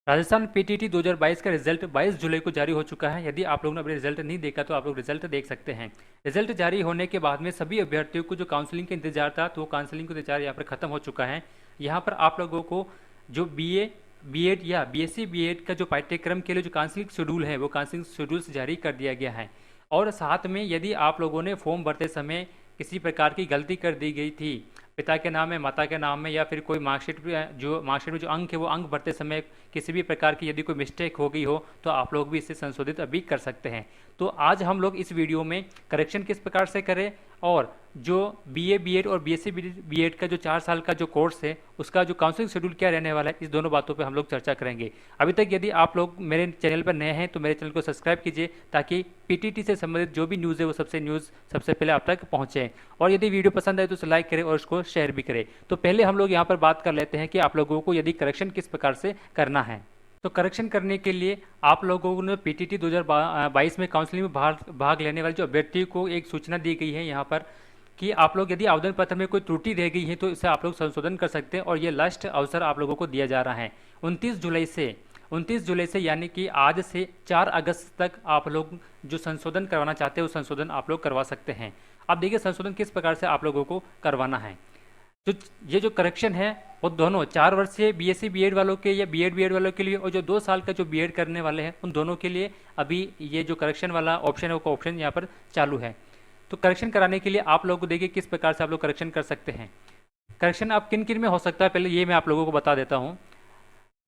Rajasthan PTT 2022 का result 22 जुलाई को जारी हो चुका है। यदि आप लोगों ने अभी रिजल्ट नहीं देखा तो आप लोग रिजल्ट देख सकते हैं। रिजल्ट जारी होने के बाद में सभी अभ्यर्थियों को जो काउंसलिंग का इंतजार था तो वो काउंसलिंग का इंतजार यहाँ पर खत्म हो चुका है। यहाँ पर आप लोगों को जो बीए, बीएड या बीएससी बीएड का जो पाठ्यक्रम के लिए जो काउंसलिंग शेड्यूल है वो काउंसलिंग शेड्यूल्स जारी कर दिया गया है। और साथ में यदि आप लोगों ने फॉर्म भरते समय किसी प्रकार की गलती कर दी गई थी, पिता के नाम में, माता के नाम में, या फिर कोई मार्कशीट में जो अंक है वो अंक भरते समय किसी भी प्रकार की यदि कोई मिस्टेक हो गई हो तो आप लोग भी इसे संशोधित अभी कर सकते हैं। तो आज हम लोग इस वीडियो में करेक्शन किस प्रकार से करें और जो बीए बीएड और बीएससी बीएड का जो 4 साल का जो कोर्स है उसका जो काउंसलिंग शेड्यूल क्या रहने वाला है, इस दोनों बातों पे हम लोग चर्चा करेंगे। अभी तक यदि आप लोग मेरे चैनल पर नए हैं तो मेरे चैनल को सब्सक्राइब कीजिए ताकि पीटीटी से संबंधित जो भी न्यूज़ है वो सबसे पहले आप तक पहुंचे। और यदि वीडियो पसंद आए तो उसे लाइक करें और उसको शेयर भी करें। तो पहले हम लोग यहाँ पर बात कर लेते हैं कि आप लोगों को यदि करेक्शन किस प्रकार से करना है। तो करेक्शन करने के लिए आप लोगों ने पीटीटी 2022 में काउंसलिंग में भाग लेने वाले जो अभ्यर्थी को एक सूचना दी गई है यहाँ पर कि आप लोग यदि आवेदन पत्र में कोई त्रुटि रह गई है तो इसे आप लोग संशोधन कर सकते हैं और ये लास्ट अवसर आप लोगों को दिया जा रहा है। 29 जुलाई से यानी कि आज से 4 अगस्त तक आप लोग जो संशोधन करवाना चाहते हैं वो संशोधन आप लोग करवा सकते हैं। अब देखिए संशोधन किस प्रकार से आप लोगों को करवाना है। तो ये जो करेक्शन है वो दोनों 4 वर्षीय बीएससी बीएड वालों के या बीएड बीएड वालों के लिए और जो 2 साल का जो बीएड करने वाले हैं उन दोनों के लिए अभी ये जो करेक्शन वाला ऑप्शन है वो ऑप्शन यहाँ पर चालू है। तो करेक्शन कराने के लिए आप लोगों को देखिए किस प्रकार से आप लोग करेक्शन कर सकते हैं। करेक्शन आप किन किन में हो सकता है पहले ये मैं आप लोगों को बता देता हूँ।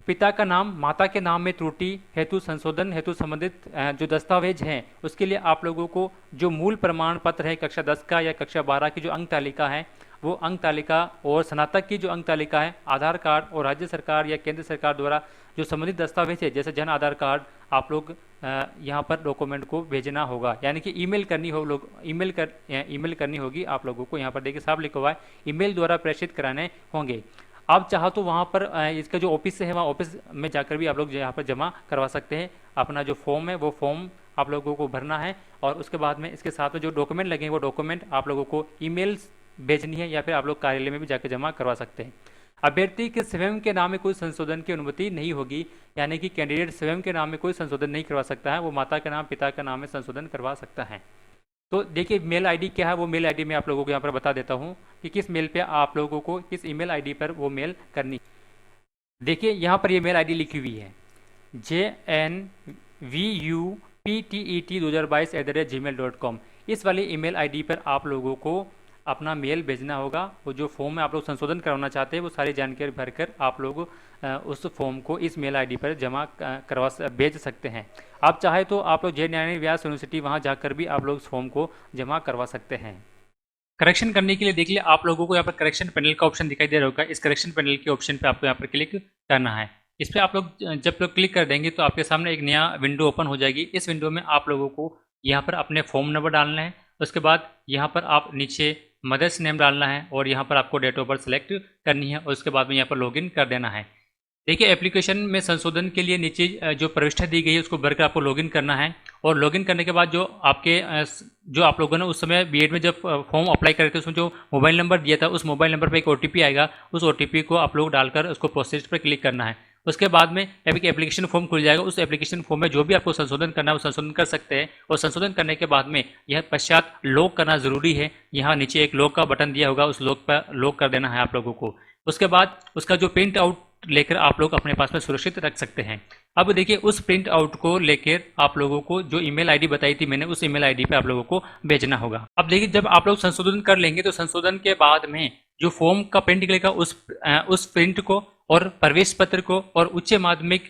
पिता का नाम, माता के नाम में त्रुटि हेतु संशोधन हेतु संबंधित जो दस्तावेज हैं उसके लिए आप लोगों को जो मूल प्रमाण पत्र है कक्षा 10 का या कक्षा 12 की जो अंक तालिका है वो अंक तालिका और स्नातक की जो अंक तालिका है, आधार कार्ड और राज्य सरकार या केंद्र सरकार द्वारा जो संबंधित दस्तावेज है जैसे जन आधार कार्ड आप लोग यहाँ पर डॉक्यूमेंट को भेजना होगा, यानी कि ईमेल करनी होगी आप लोगों को। यहाँ पर देखिए साफ लिखा हुआ है ईमेल द्वारा प्रेषित कराने होंगे। आप चाहो तो वहाँ पर इसका जो ऑफिस है वहाँ ऑफिस में जाकर भी आप लोग यहाँ पर जमा करवा सकते हैं। अपना जो फॉर्म है वो फॉर्म आप लोगों को भरना है और उसके बाद में इसके साथ में जो डॉक्यूमेंट लगेंगे वो डॉक्यूमेंट आप लोगों को ईमेल भेजनी है या फिर आप लोग कार्यालय में भी जाकर जमा करवा सकते हैं। अभ्यर्थी के स्वयं के नाम में कोई संशोधन की अनुमति नहीं होगी, यानी कि कैंडिडेट स्वयं के नाम में कोई संशोधन नहीं करवा सकता है, वो माता के नाम, पिता के नाम में संशोधन करवा सकता है। तो देखिए मेल आईडी क्या है, वो मेल आईडी मैं आप लोगों को यहाँ पर बता देता हूँ कि किस मेल पे आप लोगों को किस ईमेल आईडी पर वो मेल करनी। देखिए यहाँ पर ये मेल आईडी लिखी हुई है JNVUPTET2022@gmail.com। इस वाली ईमेल आईडी पर आप लोगों को अपना मेल भेजना होगा। वो जो फॉर्म में आप लोग संशोधन करवाना चाहते हैं वो सारी जानकारी भरकर आप लोग उस फॉर्म को इस मेल आईडी पर जमा भेज सकते हैं। आप चाहे तो आप लोग JNR व्यास यूनिवर्सिटी वहाँ जाकर भी आप लोग उस फॉर्म को जमा करवा सकते हैं। करेक्शन करने के लिए देख लिया आप लोगों को यहाँ पर करेक्शन पैनल का ऑप्शन दिखाई दे रहा होगा। इस करेक्शन पैनल के ऑप्शन पे आपको यहाँ पर क्लिक करना है। इस पर आप लोग जब लोग क्लिक कर देंगे तो आपके सामने एक नया विंडो ओपन हो जाएगी। इस विंडो में आप लोगों को यहाँ पर अपने फॉर्म नंबर डालना है, उसके बाद यहाँ पर आप नीचे मदर्स नेम डालना है और यहाँ पर आपको डेट ऑफ बर्थ सेलेक्ट करनी है और उसके बाद में यहाँ पर लॉगिन कर देना है। देखिए एप्लीकेशन में संशोधन के लिए नीचे जो प्रविष्टि दी गई है उसको भरकर आपको लॉगिन करना है और लॉगिन करने के बाद जो आप लोगों ने उस समय बीएड में जब फॉर्म अप्लाई करे थे उसमें जो मोबाइल नंबर दिया था उस मोबाइल नंबर पर एक ओटीपी आएगा, उस ओटीपी को आप लोग डालकर उसको प्रोसेस पर क्लिक करना है। उसके बाद में एक एप्लीकेशन फॉर्म खुल जाएगा। उस एप्लीकेशन फॉर्म में जो भी आपको संशोधन करना है वो संशोधन कर सकते हैं और संशोधन करने के बाद में यह पश्चात लॉक करना जरूरी है। यहाँ नीचे एक लॉक का बटन दिया होगा, उस लॉक पर लॉक कर देना है आप लोगों को। उसके बाद उसका जो प्रिंट आउट लेकर आप लोग अपने पास में सुरक्षित रख सकते हैं। अब देखिए उस प्रिंट आउट को लेकर आप लोगों को जो ईमेल आईडी बताई थी मैंने उस ईमेल आईडी पे आप लोगों को भेजना होगा। अब देखिए जब आप लोग संशोधन कर लेंगे तो संशोधन के बाद में जो फॉर्म का प्रिंट निकलेगा उस प्रिंट को और प्रवेश पत्र को और उच्च माध्यमिक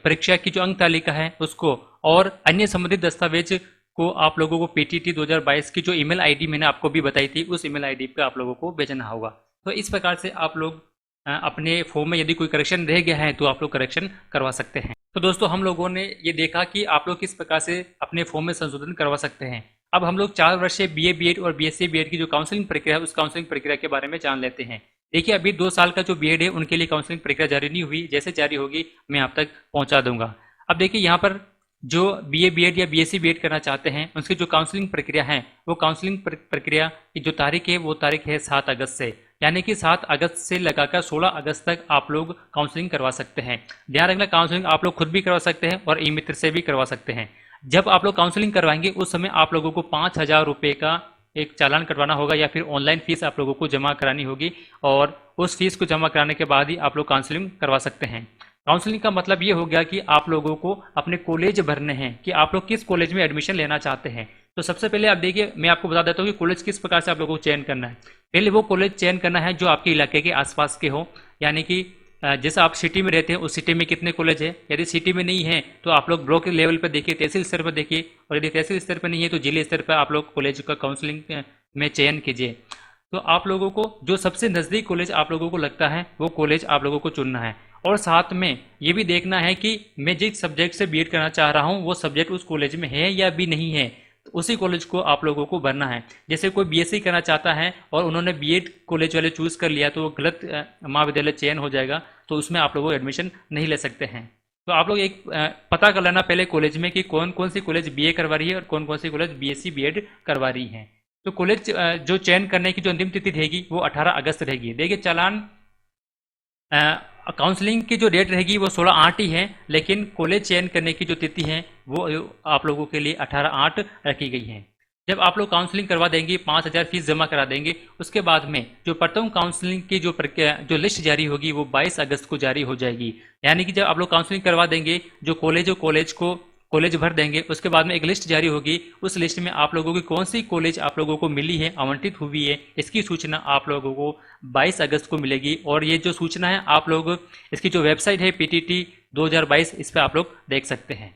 परीक्षा की जो अंक तालिका है उसको और अन्य संबंधित दस्तावेज को आप लोगों को पीटीटी 2022 की जो ईमेल आईडी मैंने आपको भी बताई थी उस ईमेल आईडी पे आप लोगों को भेजना होगा। तो इस प्रकार से आप लोग अपने फॉर्म में यदि कोई करेक्शन रह गया है तो आप लोग करेक्शन करवा सकते हैं। तो दोस्तों हम लोगों ने ये देखा कि आप लोग किस प्रकार से अपने फॉर्म में संशोधन करवा सकते हैं। अब हम लोग 4 वर्षीय बीए बीएड और बीएससी बीएड की जो काउंसलिंग प्रक्रिया है उस काउंसलिंग प्रक्रिया के बारे में जान लेते हैं। देखिए अभी 2 साल का जो बीएड है उनके लिए काउंसलिंग प्रक्रिया जारी नहीं हुई, जैसे जारी होगी मैं आप तक पहुंचा दूंगा। अब देखिए यहाँ पर जो बीए बीएड या बीएससी बीएड करना चाहते हैं उसकी जो काउंसलिंग प्रक्रिया है वो काउंसलिंग प्रक्रिया की जो तारीख है वो तारीख है 7 अगस्त से, यानी कि 7 अगस्त से लगाकर 16 अगस्त तक आप लोग काउंसलिंग करवा सकते हैं। ध्यान रखना, काउंसलिंग आप लोग खुद भी करवा सकते हैं और ई मित्र से भी करवा सकते हैं। जब आप लोग काउंसलिंग करवाएंगे उस समय आप लोगों को 5,000 रुपये का एक चालान कटवाना होगा या फिर ऑनलाइन फीस आप लोगों को जमा करानी होगी, और उस फीस को जमा कराने के बाद ही आप लोग काउंसलिंग करवा सकते हैं। काउंसलिंग का मतलब ये हो गया कि आप लोगों को अपने कॉलेज भरने हैं कि आप लोग किस कॉलेज में एडमिशन लेना चाहते हैं। तो सबसे पहले आप देखिए, मैं आपको बता देता हूँ कि कॉलेज किस प्रकार से आप लोगों को चयन करना है। पहले वो कॉलेज चयन करना है जो आपके इलाके के आसपास के हो, यानी कि जैसे आप सिटी में रहते हैं उस सिटी में कितने कॉलेज है। यदि सिटी में नहीं है तो आप लोग ब्लॉक लेवल पर देखिए, तहसील स्तर पर देखिए, और यदि तहसील स्तर पर नहीं है तो जिले स्तर पर आप लोग कॉलेज का काउंसलिंग में चयन कीजिए। तो आप लोगों को जो सबसे नज़दीक कॉलेज आप लोगों को लगता है वो कॉलेज आप लोगों को चुनना है, और साथ में ये भी देखना है कि मैं जिस सब्जेक्ट से बीएड करना चाह रहा हूँ वो सब्जेक्ट उस कॉलेज में है या भी नहीं है, तो उसी कॉलेज को आप लोगों को भरना है। जैसे कोई बीएससी करना चाहता है और उन्होंने बीएड कॉलेज वाले चूज़ कर लिया तो वो गलत महाविद्यालय चयन हो जाएगा, तो उसमें आप लोग एडमिशन नहीं ले सकते हैं। तो आप लोग एक पता कर लेना पहले कॉलेज में कि कौन कौन सी कॉलेज बीए करवा रही है और कौन कौन सी कॉलेज बीएससी बीएड करवा रही है। तो कॉलेज जो चयन करने की जो अंतिम तिथि रहेगी वो 18 अगस्त रहेगी। देखिए, चालान काउंसलिंग की जो डेट रहेगी वो 16/8 ही है, लेकिन कॉलेज चयन करने की जो तिथि है वो आप लोगों के लिए 18/8 रखी गई है। जब आप लोग काउंसलिंग करवा देंगे, 5,000 फीस जमा करा देंगे, उसके बाद में जो प्रथम काउंसलिंग की जो लिस्ट जारी होगी वो 22 अगस्त को जारी हो जाएगी। यानी कि जब आप लोग काउंसलिंग करवा देंगे, जो कॉलेज को कॉलेज भर देंगे, उसके बाद में एक लिस्ट जारी होगी। उस लिस्ट में आप लोगों की कौन सी कॉलेज आप लोगों को मिली है, आवंटित हुई है, इसकी सूचना आप लोगों को 22 अगस्त को मिलेगी। और ये जो सूचना है आप लोग इसकी जो वेबसाइट है PTT 2022, इस पर आप लोग देख सकते हैं।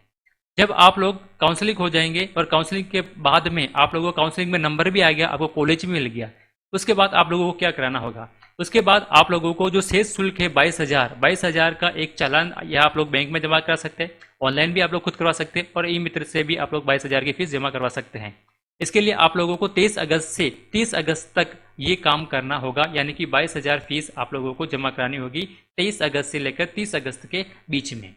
जब आप लोग काउंसलिंग हो जाएंगे और काउंसलिंग के बाद में आप लोगों को काउंसलिंग में नंबर भी आ गया, आपको कॉलेज भी मिल गया, उसके बाद आप लोगों को क्या कराना होगा? उसके बाद आप लोगों को जो शेष शुल्क है 22,000 का एक चालान या आप लोग बैंक में जमा करा सकते हैं, ऑनलाइन भी आप लोग खुद करवा सकते हैं, और ई मित्र से भी आप लोग 22,000 की फीस जमा करवा सकते हैं। इसके लिए आप लोगों को 23 अगस्त से 30 अगस्त तक ये काम करना होगा, यानी कि 22,000 फीस आप लोगों को जमा करानी होगी 23 अगस्त से लेकर 30 अगस्त के बीच में।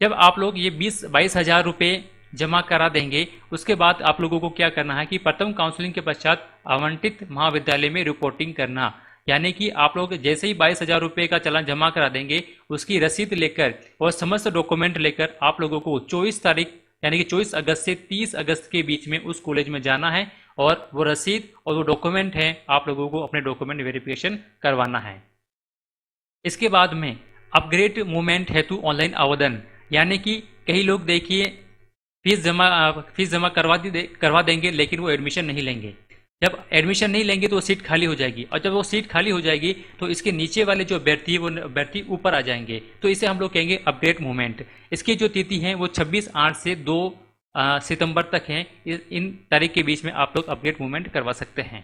जब आप लोग ये 22,000 रुपये जमा करा देंगे, उसके बाद आप लोगों को क्या करना है कि प्रथम काउंसलिंग के पश्चात आवंटित महाविद्यालय में रिपोर्टिंग करना। यानी कि आप लोग जैसे ही 22,000 रुपये का चालान जमा करा देंगे, उसकी रसीद लेकर और समस्त डॉक्यूमेंट लेकर आप लोगों को 24 तारीख यानी कि 24 अगस्त से 30 अगस्त के बीच में उस कॉलेज में जाना है, और वो रसीद और वो डॉक्यूमेंट है आप लोगों को अपने डॉक्यूमेंट वेरिफिकेशन करवाना है। इसके बाद में अपग्रेड मूवमेंट हेतु ऑनलाइन आवेदन, यानी कि कई लोग देखिए फीस जमा करवा देंगे लेकिन वो एडमिशन नहीं लेंगे। जब एडमिशन नहीं लेंगे तो वो सीट खाली हो जाएगी, और जब वो सीट खाली हो जाएगी तो इसके नीचे वाले जो अभ्यर्थी है वो अभ्यर्थी ऊपर आ जाएंगे, तो इसे हम लोग कहेंगे अपग्रेड मूवमेंट। इसकी जो तिथि है वो 26/8 से 2 सितंबर तक है। इन तारीख के बीच में आप लोग अपग्रेड मूवमेंट करवा सकते हैं।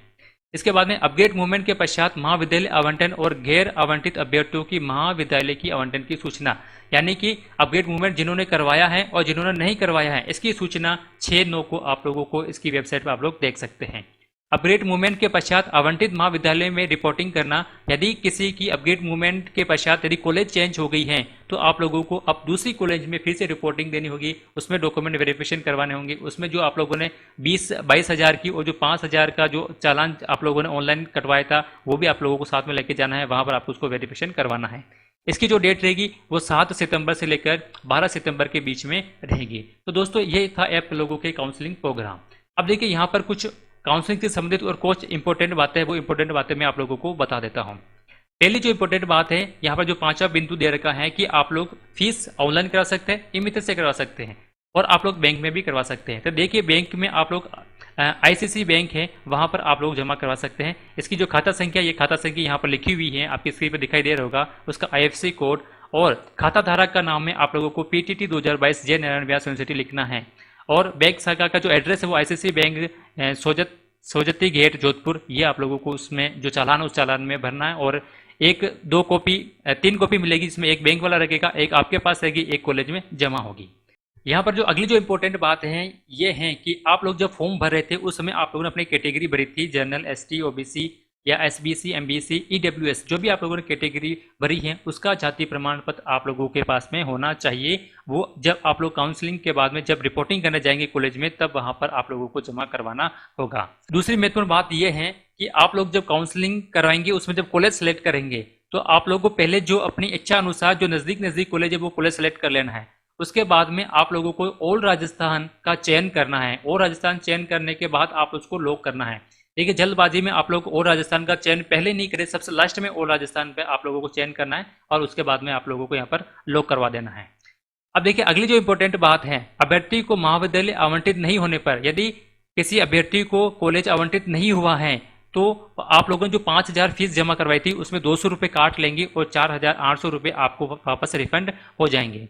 इसके बाद में अपग्रेड मूवमेंट के पश्चात महाविद्यालय आवंटन और गैर आवंटित अभ्यर्थियों की महाविद्यालय की आवंटन की सूचना, यानी कि अपग्रेड मूवमेंट जिन्होंने करवाया है और जिन्होंने नहीं करवाया है, इसकी सूचना 6/9 को आप लोगों को इसकी वेबसाइट पर आप लोग देख सकते हैं। अपग्रेड मूवमेंट के पश्चात आवंटित महाविद्यालय में रिपोर्टिंग करना। यदि किसी की अपग्रेड मूवमेंट के पश्चात यदि कॉलेज चेंज हो गई है तो आप लोगों को अब दूसरी कॉलेज में फिर से रिपोर्टिंग देनी होगी, उसमें डॉक्यूमेंट वेरिफिकेशन करवाने होंगे। उसमें जो आप लोगों ने 22,000 की और जो 5,000 का जो चालान आप लोगों ने ऑनलाइन कटवाया था वो भी आप लोगों को साथ में लेके जाना है, वहाँ पर आपको उसको वेरिफिकेशन करवाना है। इसकी जो डेट रहेगी वो 7 सितंबर से लेकर 12 सितंबर के बीच में रहेगी। तो दोस्तों ये था आप लोगों के काउंसलिंग प्रोग्राम। अब देखिए यहाँ पर कुछ काउंसलिंग से संबंधित और कुछ इंपॉर्टेंट बातें हैं, वो इंपॉर्टेंट बातें मैं आप लोगों को बता देता हूँ। पहली जो इंपॉर्टेंट बात है, यहाँ पर जो 5वां बिंदु दे रखा है कि आप लोग फीस ऑनलाइन करा सकते हैं, ई मित्र से करवा सकते हैं, और आप लोग बैंक में भी करवा सकते हैं। तो देखिए बैंक में आप लोग ICICI बैंक है वहाँ पर आप लोग जमा करवा सकते हैं। इसकी जो खाता संख्या, ये खाता संख्या यहाँ पर लिखी हुई है, आपकी स्क्रीन पर दिखाई दे रहा होगा, उसका IFSC कोड और खाता धारक का नाम में आप लोगों को PTT 2022 जय नारायण व्यास यूनिवर्सिटी लिखना है। और बैंक शाखा का जो एड्रेस है वो ICICI bank Sojati Gate Jodhpur, ये आप लोगों को उसमें जो चालान उस चालान में भरना है। और 3 कॉपी मिलेगी, जिसमें एक बैंक वाला रहेगा, एक आपके पास रहेगी, एक कॉलेज में जमा होगी। यहाँ पर जो अगली जो इंपॉर्टेंट बात है ये है कि आप लोग जब फॉर्म भर रहे थे उस समय आप लोगों ने अपनी कैटेगरी भरी थी, जनरल, ST, OBC या SBC, MBC, EWS जो भी आप लोगों ने कैटेगरी भरी है उसका जाति प्रमाण पत्र आप लोगों के पास में होना चाहिए। वो जब आप लोग काउंसलिंग के बाद में जब रिपोर्टिंग करने जाएंगे कॉलेज में तब वहां पर आप लोगों को जमा करवाना होगा। दूसरी महत्वपूर्ण बात यह है कि आप लोग जब काउंसलिंग करवाएंगे उसमें जब कॉलेज सेलेक्ट करेंगे तो आप लोगों को पहले जो अपनी इच्छा अनुसार जो नजदीक कॉलेज है वो कॉलेज सेलेक्ट कर लेना है। उसके बाद में आप लोगों को ऑल राजस्थान का चयन करना है। ऑल राजस्थान चयन करने के बाद आप उसको लॉक करना है। देखिए जल्दबाजी में आप लोग ऑल राजस्थान का चयन पहले नहीं करें, सबसे लास्ट में ऑल राजस्थान पे आप लोगों को चयन करना है और उसके बाद में आप लोगों को यहाँ पर लॉक करवा देना है। अब देखिए अगली जो इंपॉर्टेंट बात है, अभ्यर्थी को महाविद्यालय आवंटित नहीं होने पर, यदि किसी अभ्यर्थी को कॉलेज आवंटित नहीं हुआ है तो आप लोगों ने जो 5,000 फीस जमा करवाई थी उसमें 200 रुपये काट लेंगे और 4,800 रुपये आपको वापस रिफंड हो जाएंगे।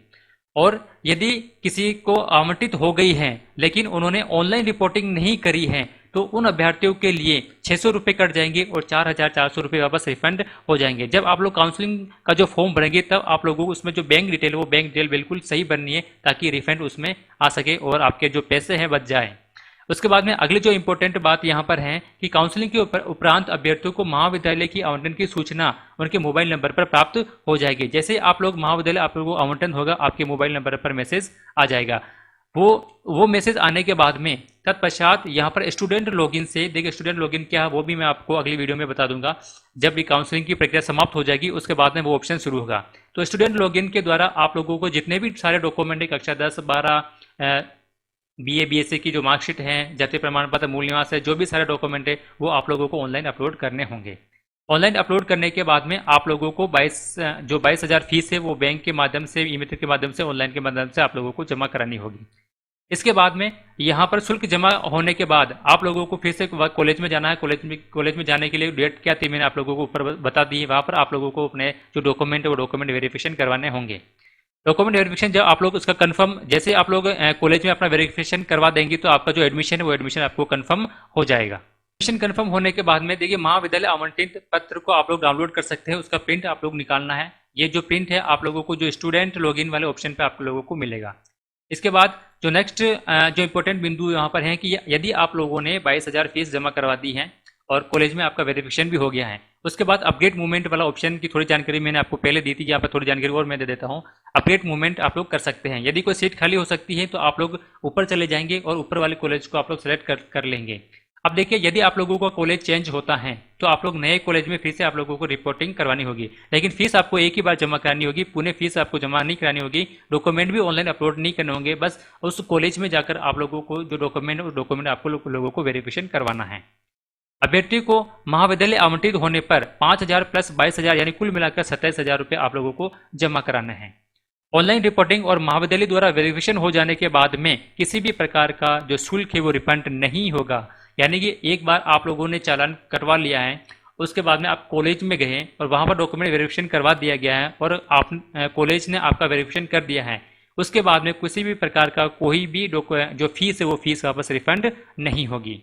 और यदि किसी को आवंटित हो गई है लेकिन उन्होंने ऑनलाइन रिपोर्टिंग नहीं करी है तो उन अभ्यर्थियों के लिए 600 रुपये कट जाएंगे और 4,400 रुपये वापस रिफंड हो जाएंगे। जब आप लोग काउंसलिंग का जो फॉर्म भरेंगे तब आप लोगों को उसमें जो बैंक डिटेल है वो बैंक डिटेल बिल्कुल सही भरनी है ताकि रिफंड उसमें आ सके और आपके जो पैसे हैं बच जाए। उसके बाद में अगली जो इंपॉर्टेंट बात यहाँ पर है कि काउंसलिंग के उपरांत अभ्यर्थियों को महाविद्यालय की आवंटन की सूचना उनके मोबाइल नंबर पर प्राप्त हो जाएगी। जैसे आप लोग महाविद्यालय आप लोगों को आवंटन होगा आपके मोबाइल नंबर पर मैसेज आ जाएगा। वो मैसेज आने के बाद में तत्पश्चात यहाँ पर स्टूडेंट लॉगिन से, देखिए स्टूडेंट लॉगिन क्या है वो भी मैं आपको अगली वीडियो में बता दूंगा। जब भी काउंसलिंग की प्रक्रिया समाप्त हो जाएगी उसके बाद में वो ऑप्शन शुरू होगा। तो स्टूडेंट लॉगिन के द्वारा आप लोगों को जितने भी सारे डॉक्यूमेंट है, कक्षा 10, 12, BA, BSc की जो मार्कशीट है, जाति प्रमाण पत्र, मूल निवास है, जो भी सारे डॉक्यूमेंट है वो आप लोगों को ऑनलाइन अपलोड करने होंगे। ऑनलाइन अपलोड करने के बाद में आप लोगों को 22,000 फीस है वो बैंक के माध्यम से, ई-मित्र के माध्यम से, ऑनलाइन के माध्यम से आप लोगों को जमा करानी होगी। इसके बाद में यहाँ पर शुल्क जमा होने के बाद आप लोगों को फिर से कॉलेज में जाना है। कॉलेज में जाने के लिए डेट क्या थी मैंने आप लोगों को ऊपर बता दी है। वहाँ पर आप लोगों को अपने जो डॉक्यूमेंट है वो डॉक्यूमेंट वेरिफिकेशन करवाने होंगे। डॉक्यूमेंट वेरिफिकेशन जब आप लोग उसका कंफर्म, जैसे आप लोग कॉलेज में अपना वेरिफिकेशन करवा देंगे तो आपका जो एडमिशन है वो एडमिशन आपको कंफर्म हो जाएगा। एडमिशन कंफर्म होने के बाद में देखिए महाविद्यालय आवंटित पत्र को आप लोग डाउनलोड कर सकते हैं। उसका प्रिंट आप लोग निकालना है। ये जो प्रिंट है आप लोगों को जो स्टूडेंट लॉगिन वाले ऑप्शन पे आप लोगों को मिलेगा। इसके बाद जो नेक्स्ट जो इंपॉर्टेंट बिंदु यहाँ पर है कि यदि आप लोगों ने 22,000 फीस जमा करवा दी है और कॉलेज में आपका वेरिफिकेशन भी हो गया है, उसके बाद अपग्रेड मूवमेंट वाला ऑप्शन की थोड़ी जानकारी मैंने आपको पहले दी थी, यहाँ पर थोड़ी जानकारी और मैं दे देता हूँ। अपग्रेड मूवमेंट आप लोग कर सकते हैं। यदि कोई सीट खाली हो सकती है तो आप लोग ऊपर चले जाएंगे और ऊपर वाले कॉलेज को आप लोग सेलेक्ट कर लेंगे। अब देखिए यदि आप लोगों का कॉलेज चेंज होता है तो आप लोग नए कॉलेज में फिर से आप लोगों को रिपोर्टिंग करवानी होगी, लेकिन फीस आपको एक ही बार जमा करानी होगी। पुणे फीस आपको जमा नहीं करानी होगी। डॉक्यूमेंट भी ऑनलाइन अपलोड नहीं करने होंगे। बस उस कॉलेज में जाकर आप लोगों को जो डॉक्यूमेंट है उस डॉक्यूमेंट आपको लोगों को वेरिफिकेशन करवाना है। अभ्यर्थी को महाविद्यालय आवंटित होने पर 5,000 प्लस 22,000 यानी कुल मिलाकर 27,000 रुपये आप लोगों को जमा कराना है। ऑनलाइन रिपोर्टिंग और महाविद्यालय द्वारा वेरिफिकेशन हो जाने के बाद में किसी भी प्रकार का जो शुल्क है वो रिफंड नहीं होगा। यानी कि एक बार आप लोगों ने चालान कटवा लिया है, उसके बाद में आप कॉलेज में गए और वहां पर डॉक्यूमेंट वेरिफिकेशन करवा दिया गया है और आप कॉलेज ने आपका वेरिफिकेशन कर दिया है, उसके बाद में किसी भी प्रकार का कोई भी जो फीस है वो फीस वापस रिफंड नहीं होगी।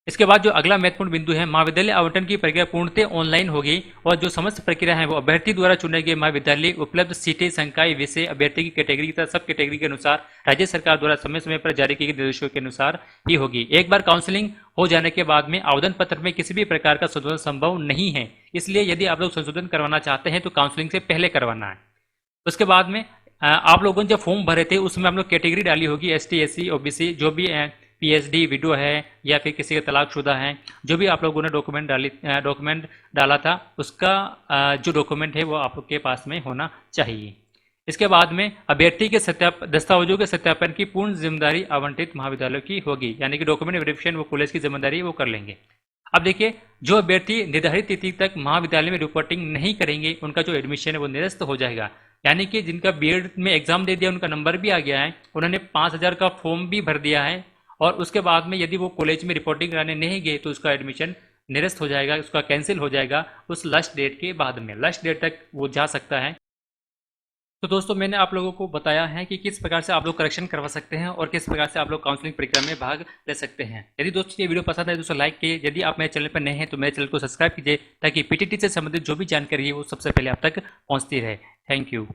इसके बाद जो अगला महत्वपूर्ण बिंदु है, महाविद्यालय आवंटन की प्रक्रिया पूर्णतः ऑनलाइन होगी और जो समस्त प्रक्रिया है वो अभ्यर्थी द्वारा चुने गए महाविद्यालय, उपलब्ध सीटें, संकाय, विषय, अभ्यर्थी की कैटेगरी तथा सब कैटेगरी के अनुसार राज्य सरकार द्वारा समय समय पर जारी किए गए निर्देशों के अनुसार ही होगी। एक बार काउंसलिंग हो जाने के बाद में आवेदन पत्र में किसी भी प्रकार का संशोधन संभव नहीं है, इसलिए यदि आप लोग संशोधन करवाना चाहते हैं तो काउंसलिंग से पहले करवाना है। उसके बाद में आप लोगों ने जब फॉर्म भरे थे उसमें आप लोग कैटेगरी डाली होगी, ST, SC, OBC, जो भी PhD, विडो है या फिर किसी का तलाकशुदा है, जो भी आप लोगों ने डॉक्यूमेंट डाला था उसका जो डॉक्यूमेंट है वो आपके पास में होना चाहिए। इसके बाद में अभ्यर्थी के दस्तावेजों के सत्यापन की पूर्ण जिम्मेदारी आवंटित महाविद्यालय की होगी, यानी कि डॉक्यूमेंट वेरिफिकेशन वो कॉलेज की जिम्मेदारी वो कर लेंगे। अब देखिए जो अभ्यर्थी निर्धारित तिथि तक महाविद्यालय में रिपोर्टिंग नहीं करेंगे उनका जो एडमिशन है वो निरस्त हो जाएगा। यानी कि जिनका B.Ed में एग्जाम दे दिया, उनका नंबर भी आ गया है, उन्होंने 5,000 का फॉर्म भी भर दिया है और उसके बाद में यदि वो कॉलेज में रिपोर्टिंग कराने नहीं गए तो उसका एडमिशन निरस्त हो जाएगा, उसका कैंसिल हो जाएगा उस लास्ट डेट के बाद में। लास्ट डेट तक वो जा सकता है। तो दोस्तों मैंने आप लोगों को बताया है कि किस प्रकार से आप लोग करेक्शन करवा सकते हैं और किस प्रकार से आप लोग काउंसलिंग प्रक्रिया में भाग ले सकते हैं। यदि दोस्तों ये वीडियो पसंद है दोस्तों लाइक कीजिए। यदि आप मेरे चैनल पर नए हैं तो मेरे चैनल को सब्सक्राइब कीजिए ताकि PTT से संबंधित जो भी जानकारी है वो सबसे पहले आप तक पहुँचती रहे। Thank you.